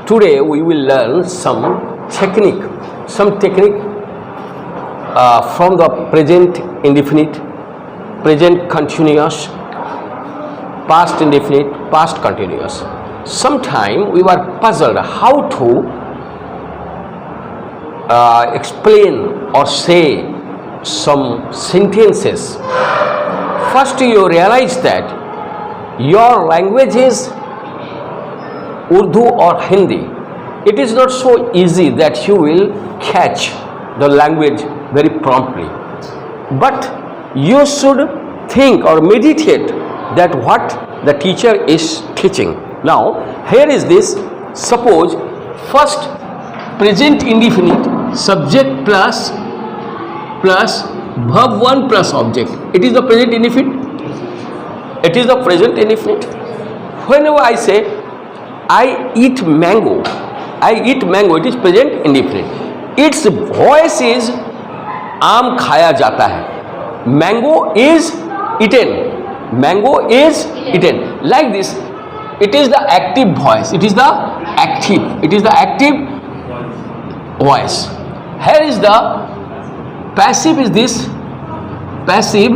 Today we will learn some technique from the present indefinite, present continuous, past indefinite, past continuous. Sometime we were puzzled how to explain or say some sentences. First you realize that your language is Urdu or Hindi. It is not so easy that you will catch the language very promptly. But you should think or meditate that what the teacher is teaching. Now, here is this. Suppose first present indefinite, subject plus verb 1 plus object. It is the present indefinite. It is the present indefinite. Whenever I say I eat mango, it is present indefinite. Its voice is आम खाया जाता है. Mango is eaten. Mango is eaten. Like this, it is the active voice. It is the active voice. Here is the passive. Is this passive?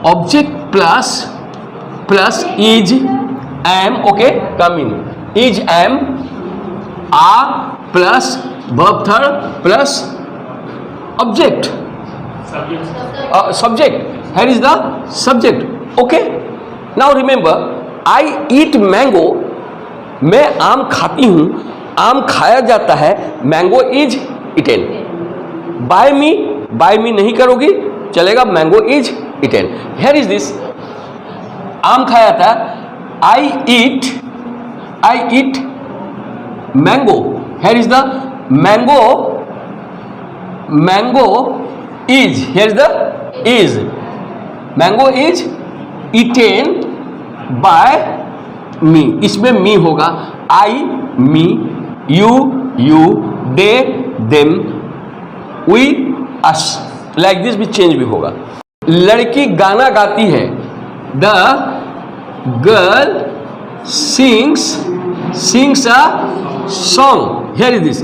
Object plus is am. Okay, come in. Is am, are plus verb third plus object. Subject. Here is the subject. Okay. Now remember, I eat mango. मैं आम खाती हूँ. आम खाया जाता है. Mango is eaten. By me नहीं करोगी चलेगा. Mango is eaten. Here is this. आम खाया जाता है. I eat mango. Here is the mango is. Here is the is. Mango is eaten by me. इसमें me होगा. I, me, you, they, them, we, us. Like this भी change भी होगा. लड़की गाना गाती है. The girl sings a song. Here is this.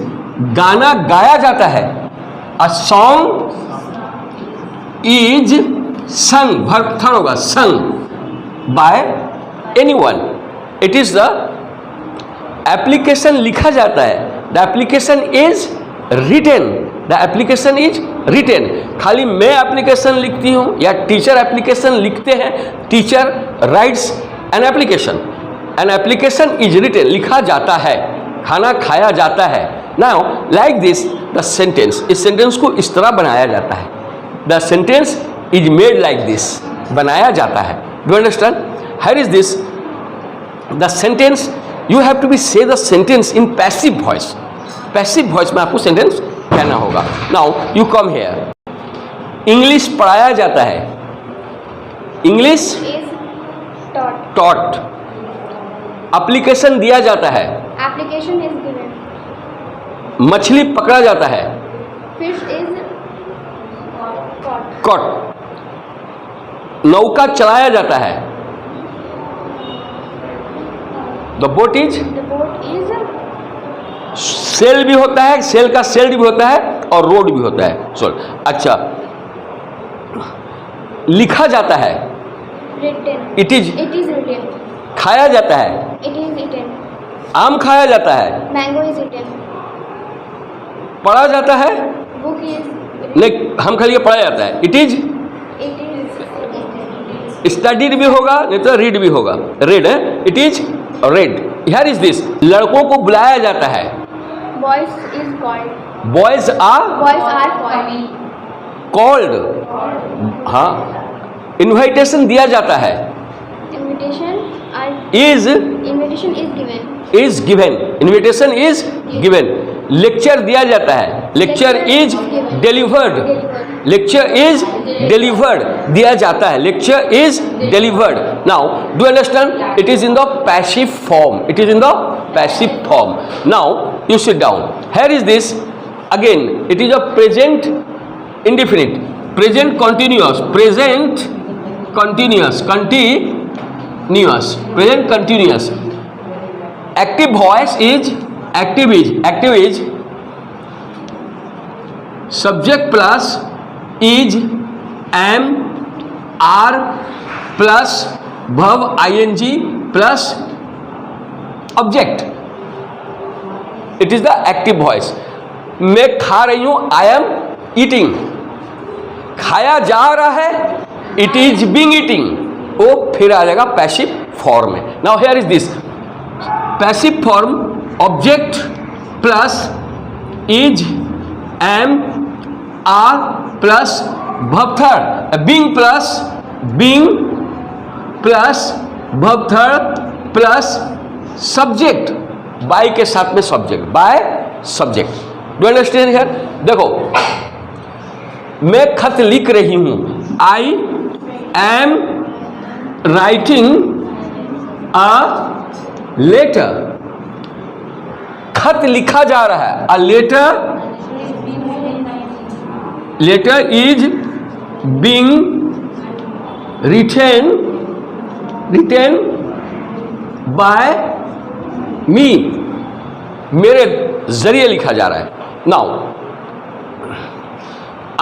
गाना गाया जाता है. A song is sung. Verb third होगा. Sung by anyone. It is the application. लिखा जाता है. The application is written. The application is written. खाली मैं application लिखती हूँ या टीचर application लिखते हैं. Teacher writes an application. An application is written. लिखा जाता है. खाना खाया जाता है. Now like this the sentence. इस sentence को इस तरह बनाया जाता है. The sentence is made like this. बनाया जाता है. Do you understand? Here is this. The sentence you have to be say the sentence in passive voice. Passive voice में आपको sentence कहना होगा. Now you come here. English पढ़ाया जाता है. English is taught. Application दिया जाता है. Application is given. मछली पकड़ा जाता है. Fish is caught. नौका चलाया जाता है. The boat is सेल भी होता है. सेल का सेल्ड भी होता है और रोड भी होता है. अच्छा, लिखा जाता है. written. It is written. खाया जाता है. It is eaten. आम खाया जाता है. Mango is eaten. पढ़ा जाता है. Book is नहीं, हम खाली पढ़ा जाता है. It is स्टडीड भी होगा नहीं तो रीड भी होगा. रेड है. It is red. Here is this. लड़कों को बुलाया जाता है. boys is called. Boys are called. हाँ. इन्विटेशन दिया जाता है. Invitation is given. Invitation is given. Lecture दिया जाता है. Lecture is delivered. दिया जाता है. Lecture is delivered. Now do understand? It is in the passive form. Now you sit down. Here is this. Again it is a present indefinite. Present continuous. Present continuous. Active voice is active is subject plus is am are plus verb ing plus object. It is the active voice. मैं खा रही हूं, I am eating. खाया जा रहा है, it is being eating. वो फिर आ जाएगा पैसिव फॉर्म में. Now here is this passive form object plus is am are plus verb third, being plus verb third plus subject, by के साथ में subject, by subject. Do understand here? देखो, मैं खत लिख रही हूं, I am writing a letter. खत लिखा जा रहा है, a letter is being written by me. मेरे जरिए लिखा जा रहा है. नाउ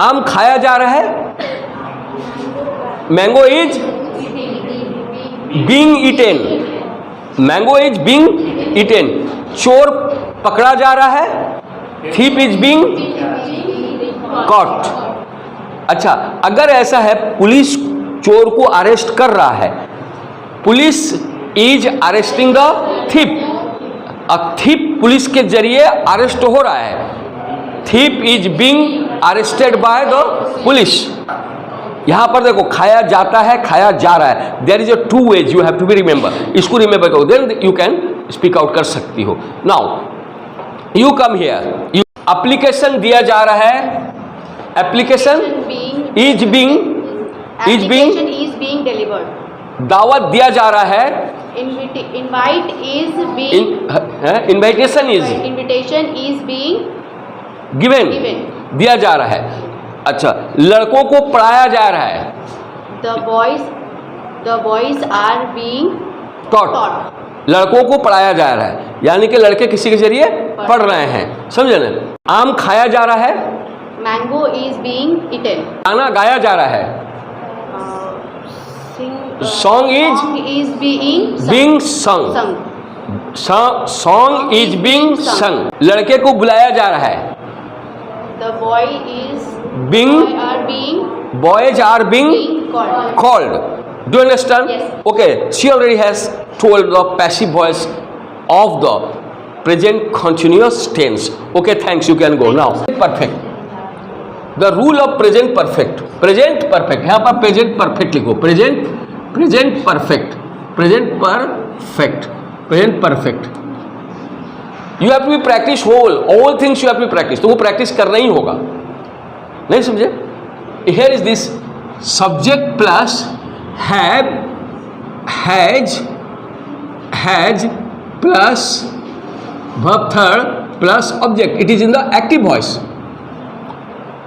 आम खाया जा रहा है, mango is being eaten. Mango is being eaten. चोर पकड़ा जा रहा है, थीप इज बीइंग कॉट. अच्छा, अगर ऐसा है पुलिस चोर को अरेस्ट कर रहा है, police is arresting the thief. Thief police के जरिए अरेस्ट हो रहा है. Thief is being arrested by the police. यहां पर देखो, खाया जाता है, खाया जा रहा है. There is a two ways, you have to be remember. इसको रिमेंबर करो, then you can speak out कर सकती हो. Now you come here. Application दिया जा रहा है, एप्लीकेशन इज बीइंग डिलीवर्ड. दावत दिया जा रहा है, invite is being invitation is being given. दिया जा रहा है. अच्छा, लड़कों को पढ़ाया जा रहा है, the boys are being taught. लड़कों को पढ़ाया जा रहा है, यानी कि लड़के किसी के जरिए पढ़ रहे हैं. समझे ना? आम खाया जा रहा है, मैंगो इज बीइंग ईटन. गाना गाया जा रहा है, song is being sung. Song is being sung. लड़के को बुलाया जा रहा है, the boy is boys are being called. Do you understand? Yes. Okay, she already has told the passive voice of the present continuous tense. Okay, thanks, you can go now. Perfect. The rule of present perfect. Present perfect, यहाँ पर present perfect लिखो. present perfect. You have to be practice all things you have to be practice. तो वो practice करना ही होगा. नहीं समझे? Here is this subject plus have, has plus verb third plus object. It is in the active voice.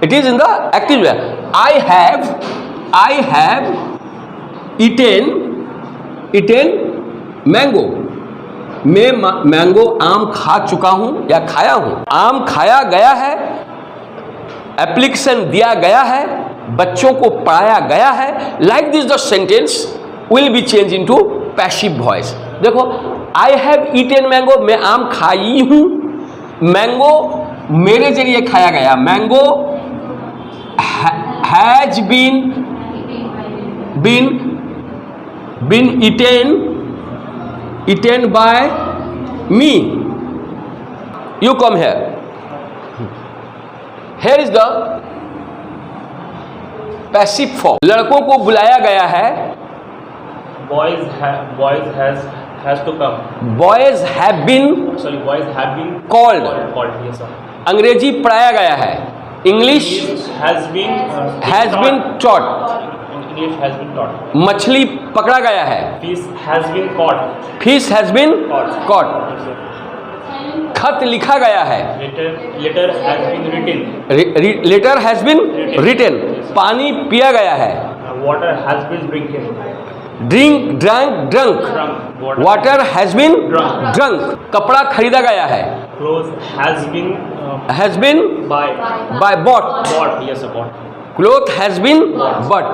It is in the active voice. I have eaten mango. मैं mango आम खा चुका हूं या खाया हूं. आम खाया गया है, एप्लीकेशन दिया गया है, बच्चों को पढ़ाया गया है. Like this the sentence will be change into passive voice. देखो, आई हैव ईटेन मैंगो, मैं आम खाई हूं. मैंगो मेरे जरिए खाया गया. Mango has been eaten by me. You come here. Here is the passive form. लड़कों को बुलाया गया है. Boys has to come. Boys have been called. Yes, sir. अंग्रेजी पढ़ाया गया है. English has been taught. English has been taught. मछली पकड़ा गया है. Fish has been caught. Fish has been caught. Yes, sir. खत लिखा गया है. Letter has been written. Letter has been written. पानी पिया गया है. Water has been drinking. Drink, drank, drunk, Drunk. Water has been Drunk. Drunk, कपड़ा खरीदा गया है, Clothes has been has been by by bought, bought. Yes, bought. Cloth has been but,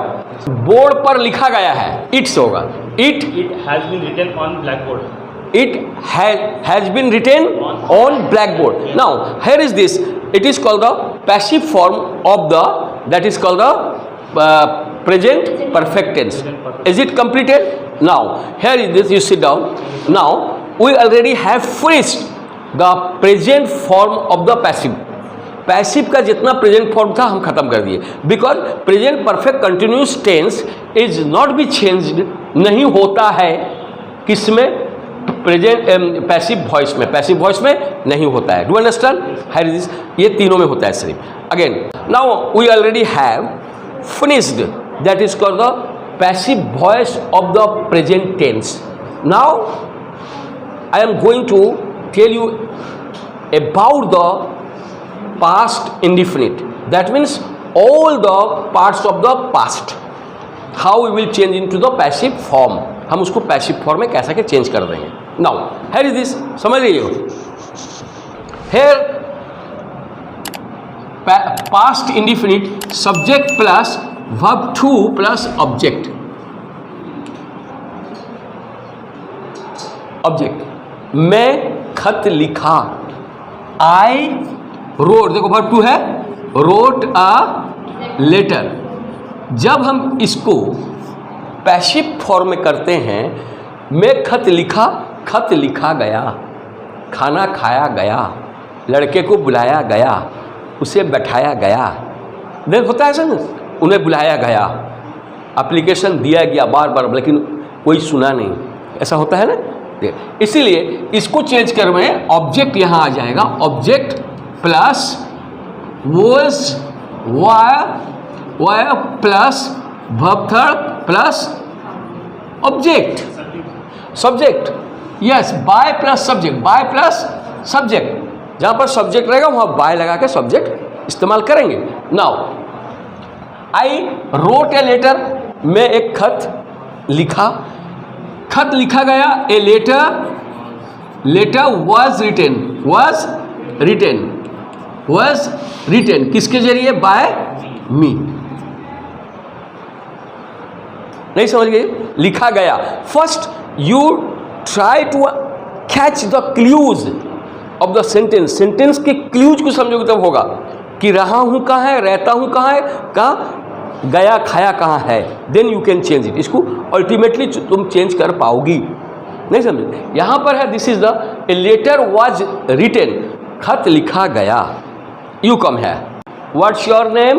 board पर लिखा गया है, इट्स होगा, it It has been written on blackboard. it has been written on blackboard. Now here is this, it is called the passive form of the, that is called the present perfect tense. Is it completed? Now here is this, you sit down. Now we already have finished the present form of the passive. Passive का जितना present form था हम खत्म कर दिए, because present perfect continuous tense is not be changed, नहीं होता है किसमें, प्रेजेंट पैसिव वॉइस में, पैसिव वॉइस में नहीं होता है. Do understand? हायर दिस, ये तीनों में होता है सिर्फ. Again now we already have finished, that is called the passive voice of the present tense. Now I am going to tell you about the past indefinite, that means all the parts of the past, how we will change into the passive form, हम उसको passive form में कैसा के change कर देंगे. Now here is this, समझ रही हो, here past indefinite subject plus verb to plus object. Object, मैं खत लिखा, आई रोट, देखो वर्ब टू है, रोट अ लेटर. जब हम इसको पैसिव फॉर्म में करते हैं, मैं खत लिखा, खत लिखा गया, खाना खाया गया, लड़के को बुलाया गया, उसे बैठाया गया. देख होता है सर, उन्हें बुलाया गया, एप्लीकेशन दिया गया बार बार, लेकिन कोई सुना नहीं, ऐसा होता है ना. इसीलिए इसको चेंज कर में ऑब्जेक्ट यहाँ आ जाएगा, object plus was were plus verb third plus object, subject. Yes, by plus subject, by plus subject. जहाँ पर सब्जेक्ट रहेगा वहाँ बाय लगा के सब्जेक्ट इस्तेमाल करेंगे. Now I wrote a letter, मैं एक खत लिखा, खत लिखा गया. ए लेटर वॉज रिटेन, किसके जरिए? By me. नहीं समझ गए? लिखा गया. First you try to catch the clues of the sentence, sentence के क्लूज को समझोगे तब होगा कि रहा हूं कहाँ है, रहता हूं कहाँ है, कहाँ गया, खाया कहाँ है. Then you can change it. इसको अल्टीमेटली तुम चेंज कर पाओगी. नहीं समझे? यहाँ पर है, this is the a letter was written, खत लिखा गया. यू कम है, what's your name?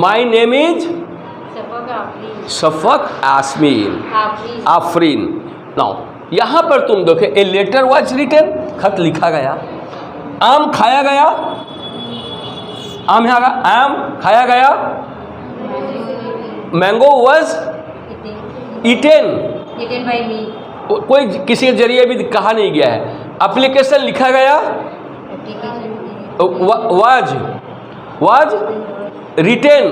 My name is Safak Asmeen Afreen. Now यहाँ पर तुम देखो, ए लेटर वॉज रिटेन, खत लिखा गया. आम खाया गया, आम यहाँ आम खाया गया. मैंगो वॉज ईटेन बाय मी, कोई किसी के जरिए भी कहा नहीं गया है. एप्लीकेशन लिखा गया, वाज रिटेन,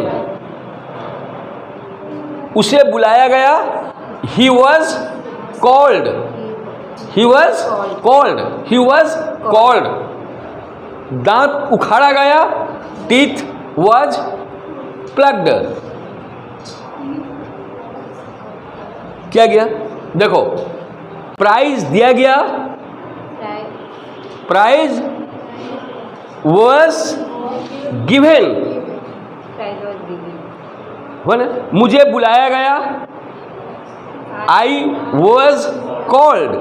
उसे बुलाया गया, ही वॉज कॉल्ड, दांत उखाड़ा गया, टीथ वॉज प्लग्ड. क्या गया? देखो, प्राइज दिया गया, प्राइज वॉज गिवन, हो ना. मुझे बुलाया गया, I was called,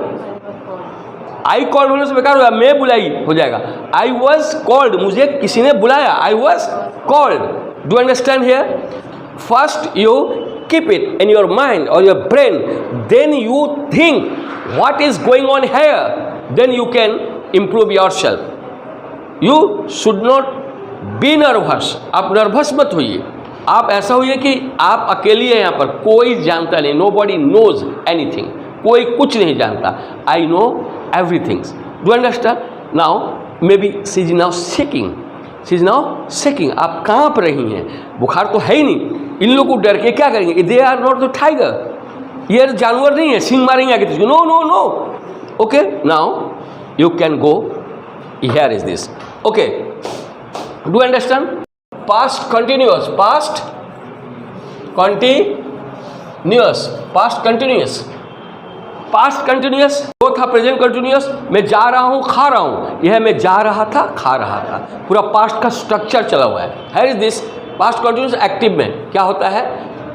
I called होने से बेकार हो जाएगा, मैं बुलाई हो जाएगा. आई वॉज कॉल्ड, मुझे किसी ने बुलाया, I was called. Do understand here? First you keep it in your mind or your brain, then you think what is going on here, then you can improve yourself. You should not be nervous. आप nervous मत होइए, आप ऐसा होइए कि आप अकेली हैं यहाँ पर, कोई जानता नहीं, nobody knows anything, कोई कुछ नहीं जानता. I know everything. Do you understand? Now maybe she is now shaking, आप कांप रही हैं, बुखार तो है ही नहीं, इन लोग को डर के क्या करेंगे? They are not the tiger, ये जानवर नहीं है सिंह मारेंगे आगे तुझको, no no no. Okay, now you can go. Here is this. Okay, do understand? Past continuous, past continuous, past continuous, past continuous. वो था प्रेजेंट कंटिन्यूअस. मैं जा रहा हूँ, खा रहा हूँ. यह मैं जा रहा था, खा रहा था. पूरा पास्ट का स्ट्रक्चर चला हुआ है. Here is this past continuous. Active में क्या होता है?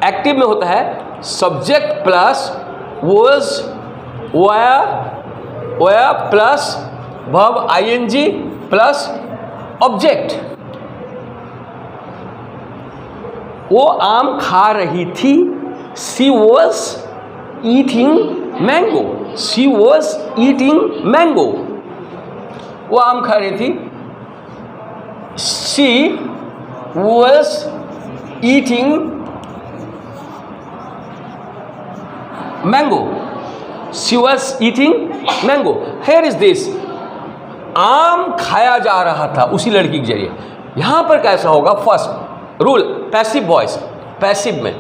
एक्टिव में होता है subject plus was, were plus verb ing plus object. वो आम खा रही थी. She was eating mango. She was eating mango. वो आम खा रही थी. She was eating mango. She was eating mango. Here is this. आम खाया जा रहा था उसी लड़की के जरिए. यहां पर कैसा होगा? First rule passive voice. Passive में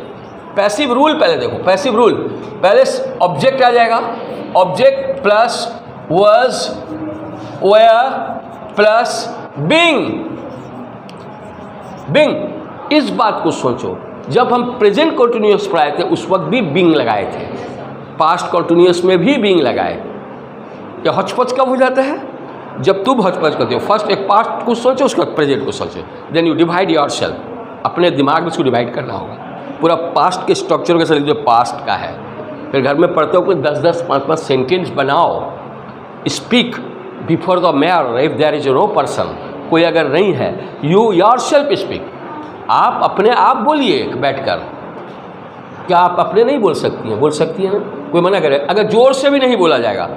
पैसिव रूल पहले देखो. पैसिव रूल पहले ऑब्जेक्ट आ जाएगा. Object plus was, were plus being. Being. इस बात को सोचो, जब हम प्रेजेंट कंटिन्यूअस पढ़ाए थे उस वक्त भी बीइंग लगाए थे. पास्ट कंटिन्यूअस में भी बीइंग लगाए. क्या हचपच कब हो जाता है? जब तुम हचपच करते हो. फर्स्ट एक पास्ट को सोचो, उसके बाद प्रेजेंट को सोचो. Then you divide yourself. अपने दिमाग में इसको डिवाइड करना होगा. पूरा पास्ट के स्ट्रक्चर के साथ जो पास्ट का है. फिर घर में पढ़ते हो कोई 10-10, 5-5 सेंटेंस बनाओ. Speak before the mirror if there is no person. कोई अगर नहीं है, यू योर सेल्फ स्पीक. आप अपने आप बोलिए बैठकर. क्या आप अपने नहीं बोल सकती हैं? बोल सकती हैं ना. कोई मना करे? अगर जोर से भी नहीं बोला जाएगा,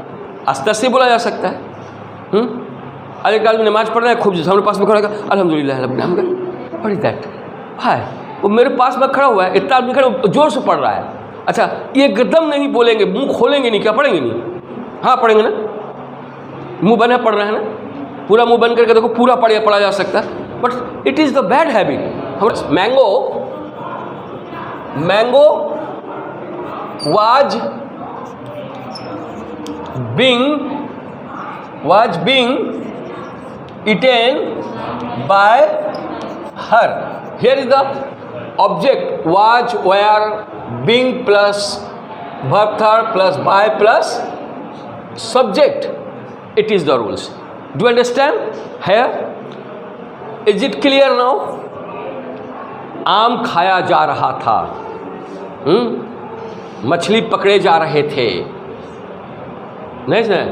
आस्ते से बोला जा सकता है. अरे आदमी नमाज पढ़ रहा है, खूब सामने पास में खड़ा होगा, अल्हम्दुलिल्लाह व्हाट इज दैट? हाय, वो मेरे पास में खड़ा हुआ है, इतना आदमी खड़ा, जोर से पढ़ रहा है. अच्छा, ये एकदम नहीं बोलेंगे, मुंह खोलेंगे नहीं, क्या पढ़ेंगे नहीं? हाँ पढ़ेंगे ना. मुंह बना पढ़ रहे हैं ना. पूरा मुंह बंद करके देखो, पूरा पढ़ा जा सकता है. But it is the bad habit. Mango was being eaten by her. Here is the object was, were, being plus verb third plus by plus subject. It is the rules. Do you understand? Here is it clear now? आम खाया जा रहा था. मछली पकड़े जा रहे थे. नहीं समझे?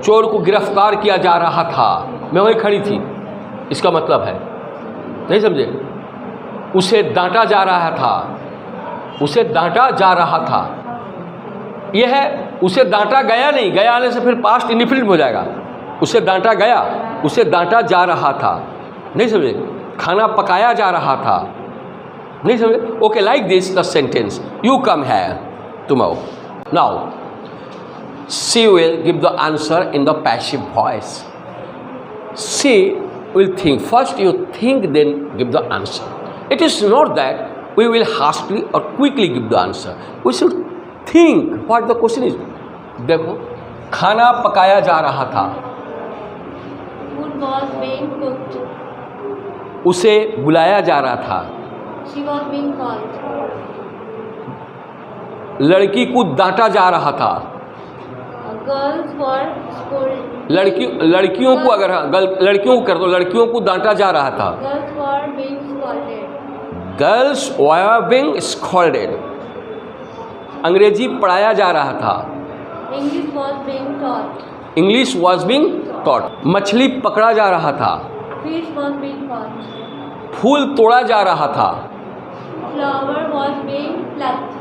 चोर को गिरफ्तार किया जा रहा था. मैं वहीं खड़ी थी. इसका मतलब है, नहीं समझे? उसे डांटा जा रहा था. उसे डांटा जा रहा था. यह है उसे डांटा गया नहीं. गया आने से फिर पास्ट इंडिफिनिट हो जाएगा. उसे डांटा गया, उसे डांटा जा रहा था. नहीं समझे? खाना पकाया जा रहा था. नहीं समझे? Okay, like this the sentence. You come hair tomorrow. Now, she will give the answer in the passive voice. She will think. First you think, then give the answer. It is not that we will hastily or quickly give the answer. We should think what the question is. देखो, खाना पकाया जा रहा था. Food was being cooked. उसे बुलाया जा रहा था. She was being called. लड़की को डांटा जा रहा था. Girls were scolded. लड़कियों को अगर लड़कियों को कर दो, लड़कियों को डांटा जा रहा था. Girls were being scolded. Girls were being scolded. अंग्रेजी पढ़ाया जा रहा था. English was being taught. English was being taught. मछली पकड़ा जा रहा था. Fish was being caught. फूल तोड़ा जा रहा था. Flower was being plucked.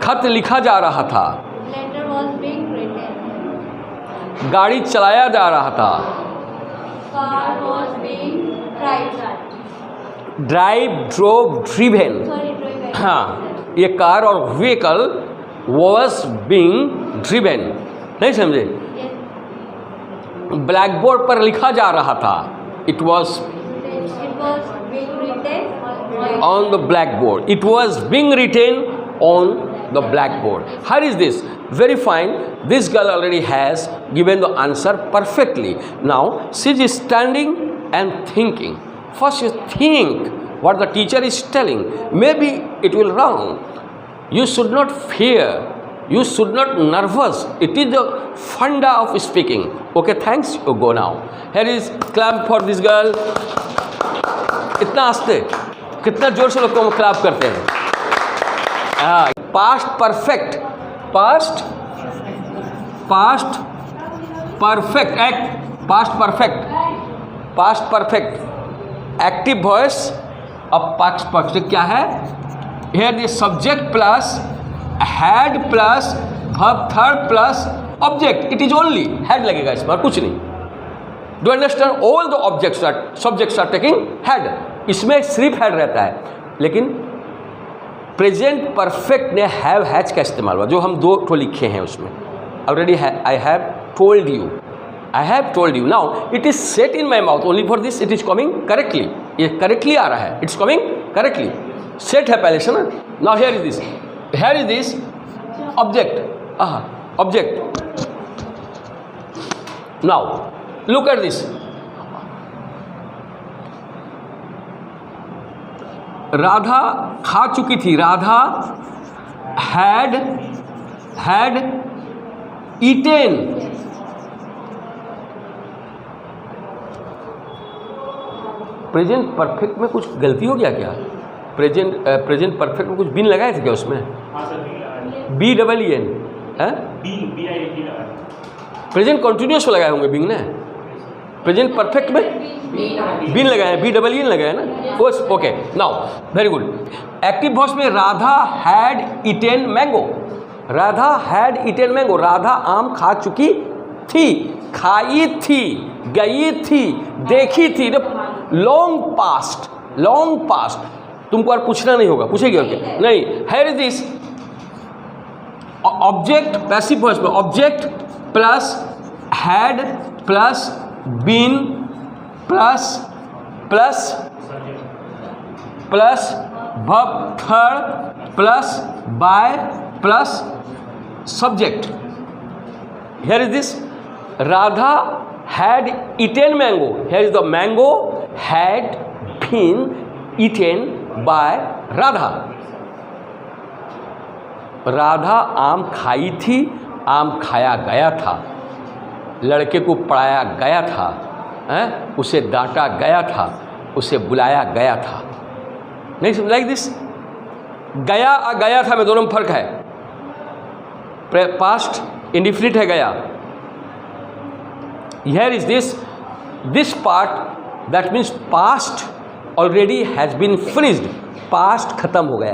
खत लिखा जा रहा था. Letter was being written. गाड़ी चलाया जा रहा था. Car was being driven. Drive, drove, driven. Sorry, driven. हाँ, ये कार और व्हीकल was being driven. नहीं समझे? Yes. ब्लैक बोर्ड पर लिखा जा रहा था. It was It was being written on the blackboard. It was being written on the blackboard. Here is this. Very fine. This girl already has given the answer perfectly. Now she is standing and thinking. First you think what the teacher is telling. Maybe it will wrong. You should not fear. You should not nervous. It is the funda of speaking. Okay, thanks. You go now. Here is clap for this girl. इतना हंसते, कितना जोर से लोग को clap करते हैं. Past perfect, past perfect, past perfect active voice. अब पास्ट परफेक्ट क्या है? Here the subject plus had plus verb third plus object. It is only had लगेगा इसमें और कुछ नहीं. Do understand? All the objects are subjects are taking had. इसमें सिर्फ हैड रहता है, लेकिन प्रेजेंट परफेक्ट ने हैव हैज का इस्तेमाल हुआ, जो हम दो ठो लिखे हैं उसमें. Already I have told you, I have told you. Now it is set in my mouth only for this. It is coming correctly. ये करेक्टली आ रहा है. It's coming correctly. सेट है पहले से ना. Now here is this, here is this object. Object. Now look at this. Radha खा चुकी थी. Radha had eaten. Present perfect में कुछ गलती हो गया क्या? प्रेजेंट परफेक्ट में कुछ बिन लगाए थे क्या उसमें? हाँ सर, BEEN है. प्रेजेंट कंटिन्यूस में लगाए होंगे बिंग ने. प्रेजेंट परफेक्ट में बिन लगाए, BEEN लगाए ना. Okay. Now very good. Active voice में Radha had eaten mango. Radha had eaten mango. Radha आम खा चुकी थी. खाई थी, गई थी, देखी थी. Long past, long past. तुमको और पूछना नहीं होगा. पूछेगी और क्या? नहीं. Here is this object passive voice में object plus had plus been plus verb third plus by plus subject. Here is this Radha had eaten mango. Here is the mango had been eaten by Radha. Radha आम खाई थी, आम खाया गया था. लड़के को पढ़ाया गया था, उसे डांटा गया था, उसे बुलाया गया था. नहीं समझ? Like this. गया और गया था में दोनों में फर्क है. पास्ट इंडिफिनिट है गया. Here is this part that means past already has been finished. Past खत्म हो गया.